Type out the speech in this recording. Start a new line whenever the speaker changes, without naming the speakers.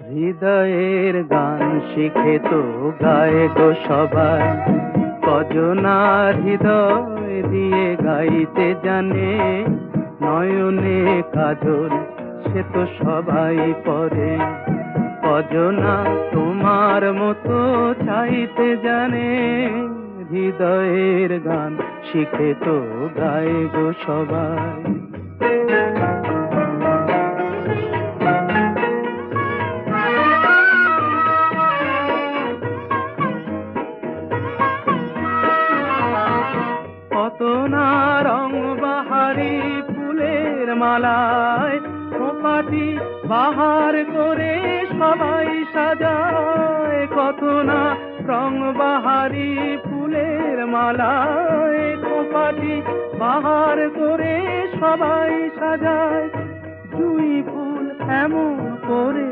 হৃদয়ের গান শিখে তো গায়ে গো সবাই, কজনার হৃদয় দিয়ে গাইতে জানে। নয়নে কাজল সে তো সবাই পরে, কজনা তোমার মতো চাইতে জানে। হৃদয়ের গান শিখে তো গায়ে গো সবাই। কত না রং বাহারি ফুলের মালায় খোপাটি বাহার করে সবাই সাজায়। কত না রং বাহারি ফুলের মালায় খোপাটি বাহার করে সবাই সাজায়। জুঁই ফুল এমন করে